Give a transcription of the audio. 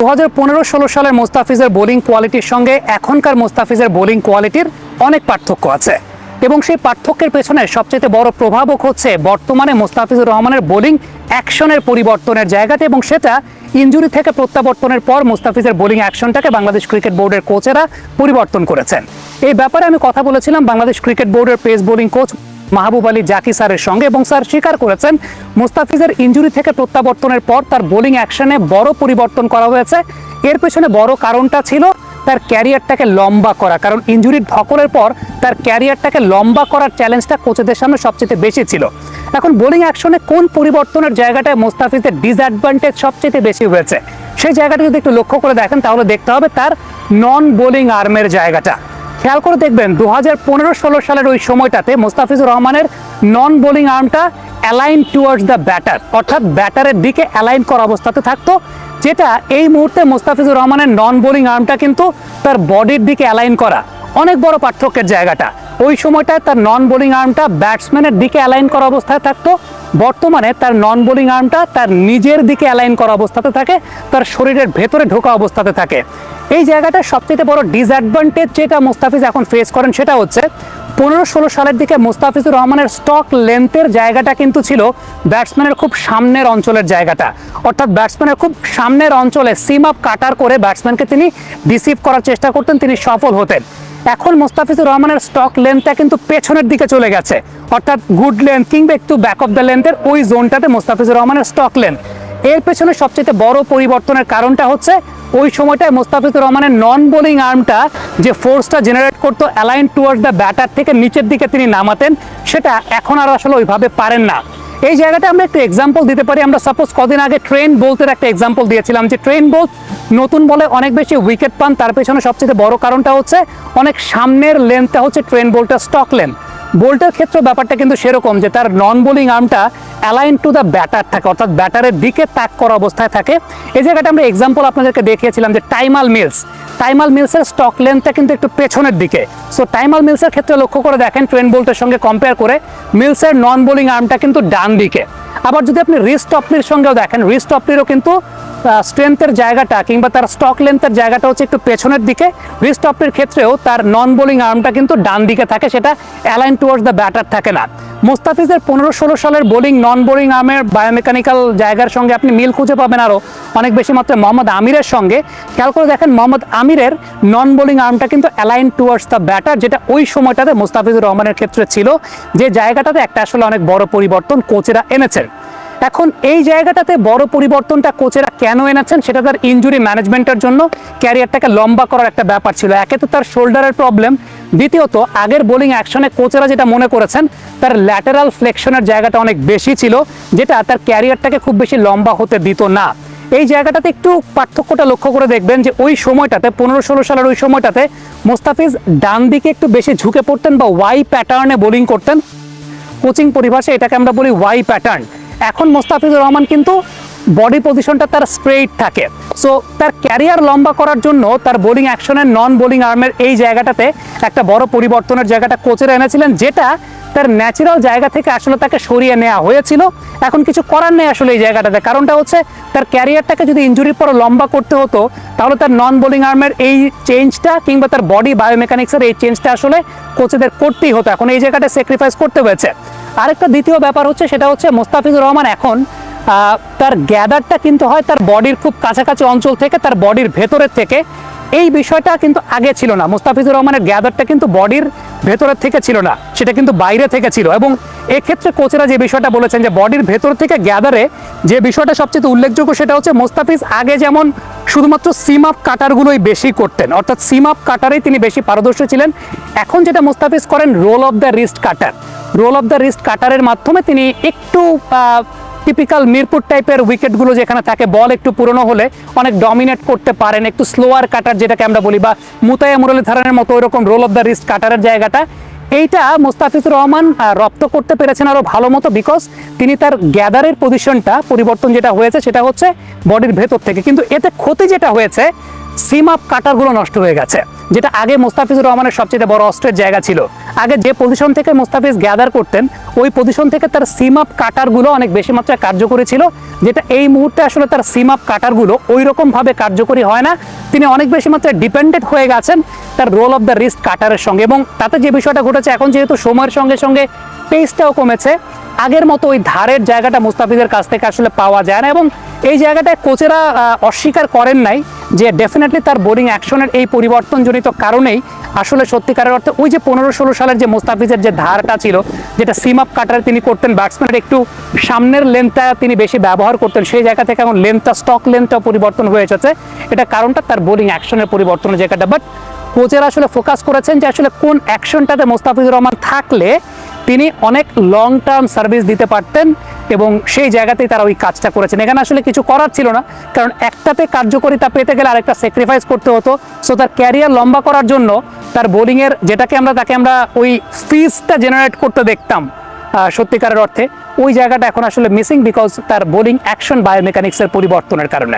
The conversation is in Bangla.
2015-16 সালের মোস্তাফিজের বোলিং কোয়ালিটির সঙ্গে এখনকার মোস্তাফিজের বোলিং কোয়ালিটির অনেক পার্থক্য আছে এবং সেই পার্থক্যের পেছনে সবচেয়ে বড় প্রভাবক হচ্ছে বর্তমানে মোস্তাফিজুর রহমানের বোলিং অ্যাকশনের পরিবর্তনের জায়গাতে, এবং সেটা ইনজুরি থেকে প্রত্যাবর্তনের পর মোস্তাফিজের বোলিং অ্যাকশনটাকে বাংলাদেশ ক্রিকেট বোর্ডের কোচেরা পরিবর্তন করেছেন। এই ব্যাপারে আমি কথা বলেছিলাম বাংলাদেশ ক্রিকেট বোর্ডের পেস বোলিং কোচ মাহবুব আলী জাকি স্যারের সঙ্গে, এবং স্যার স্বীকার করেছেন মোস্তাফিজের ইনজুরি থেকে প্রত্যাবর্তনের পর তার বোলিং অ্যাকশনে বড় পরিবর্তন করা হয়েছে। এর পেছনে বড় কারণটা ছিল তার ক্যারিয়ারটাকে লম্বা করা, কারণ ইনজুরির ধকলের পর তার ক্যারিয়ারটাকে লম্বা করার চ্যালেঞ্জটা কোচেদের সামনে সবচেয়ে বেশি ছিল। এখন বোলিং অ্যাকশনে কোন পরিবর্তনের জায়গাটায় মোস্তাফিজের ডিসঅ্যাডভান্টেজ সবচেয়ে বেশি হয়েছে সেই জায়গাটা যদি একটু লক্ষ্য করে দেখেন তাহলে দেখতে হবে তার নন বোলিং আর্মের জায়গাটা। খেয়াল করে দেখবেন 2015-16 সালের ওই সময়টাতে মোস্তাফিজুর রহমানের নন বোলিং আর্মটা অ্যালাইন টুয়ার্ডস দ্য ব্যাটার, অর্থাৎ ব্যাটারের দিকে অ্যালাইন করা অবস্থাতে থাকতো, যেটা এই মুহূর্তে মোস্তাফিজুর রহমানের নন বোলিং আর্মটা কিন্তু তার বডির দিকে অ্যালাইন করা। অনেক বড় পার্থক্যের জায়গাটা। ওই সময়টায় তার নন বোলিং আর্মটা ব্যাটসম্যানের দিকে অ্যালাইন করা অবস্থায় থাকতো, বর্তমানে তার নন বোলিং আর্মটা তার নিজের দিকে অ্যালাইন করা অবস্থাতে থাকে, তার শরীরের ভেতরে ঢোকা অবস্থাতে থাকে। এই জায়গাটা সবচেয়ে বড় ডিসঅ্যাডভান্টেজ যেটা মোস্তাফিজ এখন ফেস করেন সেটা হচ্ছে 15-16 সালের দিকে মোস্তাফিজুর রহমানের স্টক লেন্থের জায়গাটা কিন্তু ছিল ব্যাটসম্যানের খুব সামনের অঞ্চলের জায়গাটা, অর্থাৎ ব্যাটসম্যানের খুব সামনের অঞ্চলে সিম আপ কাটার করে ব্যাটসম্যানকে তিনি ডিসিভ করার চেষ্টা করতেন, তিনি সফল হতেন। এখন মোস্তাফিজুর রহমানের স্টক লেন্থটা কিন্তু পেছনের দিকে চলে গেছে, অর্থাৎ গুড লেন্থ কিংবা একটু ব্যাক অফ দ্য লেন্থের ওই জোনটাতে মোস্তাফিজুর রহমানের স্টক লেন্থ। এর পেছনে সবচেয়ে বড় পরিবর্তনের কারণটা হচ্ছে ওই সময়টায় মোস্তাফিজুর রহমানের নন বোলিং আর্মটা যে ফোর্সটা জেনারেট করতো অ্যালাইন টুয়ার্ডস দ্য ব্যাটার থেকে নিচের দিকে তিনি নামাতেন, সেটা এখন আর আসলে ওইভাবে পারেন না। এই জায়গাটা আমরা একটু এক্সাম্পল দিতে পারি। আমরা সাপোজ কদিন আগে ট্রেন্ট বোল্টের একটা এক্সাম্পল দিয়েছিলাম যে ট্রেন্ট বোল্ট নতুন বলে অনেক বেশি উইকেট পান, তার পেছনে সবচেয়ে বড় কারণটা হচ্ছে অনেক সামনের লেন্থটা হচ্ছে ট্রেন্ট বোল্টের স্টক লেন্থ। বোল্টের ক্ষেত্রে ব্যাপারটা কিন্তু সেরকম যে তার নন বোলিং আর্মটা অ্যালাইন টু দ্য ব্যাটার থাকে, অর্থাৎ ব্যাটারের দিকে তাক করা অবস্থায় থাকে। এই জায়গাটা আমরা এক্সাম্পল আপনাদেরকে দেখিয়েছিলাম যে টাইমাল মিলসের স্টক লেন্থটা কিন্তু একটু পেছনের দিকে। সো টাইমাল মিলসের ক্ষেত্রে লক্ষ্য করে দেখেন ট্রেন্ট বোল্টের সঙ্গে কম্পেয়ার করে মিলসের নন বোলিং আর্মটা কিন্তু ডান দিকে। আবার যদি আপনি রিস্ট অফলির সঙ্গেও দেখেন, রিস্ট অফলিরও কিন্তু স্ট্রেংথের জায়গাটা কিংবা তার স্টক লেন্থের জায়গাটা হচ্ছে একটু পেছনের দিকে। রিস্ট অফলির ক্ষেত্রেও তার নন বোলিং আর্মটা কিন্তু ডান দিকে থাকে, সেটা অ্যালাইন টুয়ার্ডস দ্য ব্যাটার থাকে না। মোস্তাফিজের 15-16 সালের বোলিং নন বোলিং আর্মের বায়োমেকানিক্যাল জায়গার সঙ্গে আপনি মিল খুঁজে পাবেন আরও অনেক বেশি মাত্রায় মোহাম্মদ আমিরের সঙ্গে। খেয়াল করে দেখেন মোহাম্মদ আমিরের নন বোলিং আর্মটা কিন্তু অ্যালাইন টুয়ার্ডস দ্য ব্যাটার, যেটা ওই সময়টাতে মোস্তাফিজুর রহমানের ক্ষেত্রে ছিল, যে জায়গাটাতে একটা আসলে অনেক বড় পরিবর্তন কোচেরা এনেছেন। এখন এই জায়গাটাতে বড় পরিবর্তনটা কোচেরা কেন এনেছেন সেটা তার ইনজুরি ম্যানেজমেন্টের জন্য, ক্যারিয়ারটাকে লম্বা করার একটা ব্যাপার ছিল। একে তো তার শোল্ডারের প্রবলেম, দ্বিতীয়ত আগের বোলিং অ্যাকশনে কোচেরা যেটা মনে করেছেন তার ল্যাটেরাল ফ্লেকশনের জায়গাটা অনেক বেশি ছিল, যেটা তার ক্যারিয়ারটাকে খুব বেশি লম্বা হতে দিত না। এই জায়গাটাতে একটু পার্থক্যটা লক্ষ্য করে দেখবেন যে ওই সময়টাতে 15-16 সালের ওই সময়টাতে মোস্তাফিজ ডান দিকে একটু বেশি ঝুঁকে পড়তেন বা ওয়াই প্যাটার্নে বোলিং করতেন। কোচিং পরিভাষায় এটাকে আমরা বলি ওয়াই প্যাটার্ন। এখন মোস্তাফিজুর রহমান কিন্তু বডি পজিশনটা তার স্ট্রেইট থাকে। সো তার ক্যারিয়ার লম্বা করার জন্য তার বোলিং অ্যাকশনের নন বোলিং আর্মের এই জায়গাটাতে একটা বড় পরিবর্তনের জায়গাটা কোচেরা এনেছিলেন, যেটা তার ন্যাচারাল জায়গা থেকে আসলে তাকে সরিয়ে নেওয়া হয়েছিল। এখন কিছু করার নেই আসলে এই জায়গাটাতে, কারণটা হচ্ছে তার ক্যারিয়ারটাকে যদি ইনজুরির পর লম্বা করতে হতো তাহলে তার নন বোলিং আর্মের এই চেঞ্জটা কিংবা তার বডি বায়োমেকানিক্সের এই চেঞ্জটা আসলে কোচেদের করতেই হতো। এখন এই জায়গাটা স্যাক্রিফাইস করতে হয়েছে। আরেকটা দ্বিতীয় ব্যাপার হচ্ছে সেটা হচ্ছে মোস্তাফিজুর রহমান এখন তার গ্যাদারটা কিন্তু হয় তার বডির খুব কাছাকাছি অঞ্চল থেকে, তার বডির ভেতরের থেকে। এই বিষয়টা কিন্তু আগে ছিল না। মোস্তাফিজুর রহমানের গ্যাদারটা কিন্তু বডির ভেতরের থেকে ছিল না, সেটা কিন্তু বাইরে থেকে ছিল। এবং এক্ষেত্রে কোচেরা যে বিষয়টা বলেছেন যে বডির ভেতর থেকে গ্যাদারে যে বিষয়টা সবচেয়ে উল্লেখযোগ্য সেটা হচ্ছে মোস্তাফিজ আগে যেমন শুধুমাত্র সিম আপ কাটারগুলোই বেশি করতেন, অর্থাৎ সিম আপ কাটারেই তিনি বেশি পারদর্শী ছিলেন। এখন যেটা মোস্তাফিজ করেন roll off the wrist cutter, roll off the wrist কাটারের মাধ্যমে তিনি একটু টিপিক্যাল মিরপুর টাইপের উইকেটগুলো যেখানে থাকে বল একটু পুরনো হলে অনেক ডমিনেট করতে পারেন, একটু স্লোয়ার কাটার যেটাকে আমরা বলি, বা মুতায়া মুরলীধরনের মতো ওইরকম রোল অফ দ্য রিস্ট কাটারের জায়গাটা, এইটা মোস্তাফিজুর রহমান রপ্ত করতে পেরেছেন আরও ভালো মতো, বিকজ তিনি তার গ্যাদারের পজিশনটা পরিবর্তন যেটা হয়েছে সেটা হচ্ছে বডির ভেতর থেকে। কিন্তু এতে ক্ষতি যেটা হয়েছে সিম আপ কাটারগুলো নষ্ট হয়ে গেছে। যেটা আগে মুস্তাফিজুর রহমানের সবচেয়ে বড় অস্ত্রের জায়গা ছিল। আগে যে পজিশন থেকে মুস্তাফিজ গ্যাদার করতেন ওই পজিশন থেকে তার সিম আপ কাটারগুলো অনেক বেশি মাত্রায় কার্যকরী ছিল, যেটা এই মুহূর্তে আসলে তার সিম আপ কাটারগুলো ওই রকমভাবে কার্যকরী হয় না। তিনি অনেক বেশি মাত্রায় ডিপেন্ডেন্ট হয়ে গেছেন তার রোল অফ দ্য রিস্ট কাটারের সঙ্গে, এবং তাতে যে বিষয়টা ঘটেছে এখন যেহেতু সময়ের সঙ্গে সঙ্গে পেসটাও কমেছে, আগের মতো ওই ধারের জায়গাটা মুস্তাফিজের কাছ থেকে আসলে পাওয়া যায় না। এবং এই জায়গাটায় কোচেরা অস্বীকার করেন নাই যে ডেফিনেটলি তার বোলিং অ্যাকশনের এই পরিবর্তনজনিত কারণেই আসলে সত্যিকারের অর্থে ওই যে 15-16 সালের যে মুস্তাফিজের যে ধারটা ছিল, যেটা সিম আপ কাটারে তিনি করতেন, ব্যাটসম্যানের একটু সামনের লেন্থটা তিনি বেশি ব্যবহার করতেন, সেই জায়গা থেকে এখন লেন্থটা স্টক লেন্থটাও পরিবর্তন হয়ে এসেছে। এটা কারণটা তার বোলিং অ্যাকশনের পরিবর্তনের জায়গাটা। বাট কোচেরা আসলে ফোকাস করেছেন যে আসলে কোন অ্যাকশনটাতে মুস্তাফিজুর রহমান থাকলে তিনি অনেক লং টার্ম সার্ভিস দিতে পারতেন, এবং সেই জায়গাতেই তারা ওই কাজটা করেছেন। এখানে আসলে কিছু করার ছিল না, কারণ একটাতে কার্যকারিতা পেতে গেলে আরেকটা স্যাক্রিফাইস করতে হতো। সো তার ক্যারিয়ার লম্বা করার জন্য তার বোলিংয়ের যেটাকে তাকে আমরা ওই ফিজটা জেনারেট করতে দেখতাম সত্যিকারের অর্থে, ওই জায়গাটা এখন আসলে মিসিং বিকজ তার বোলিং অ্যাকশন বায়োমেকানিক্সের পরিবর্তনের কারণে।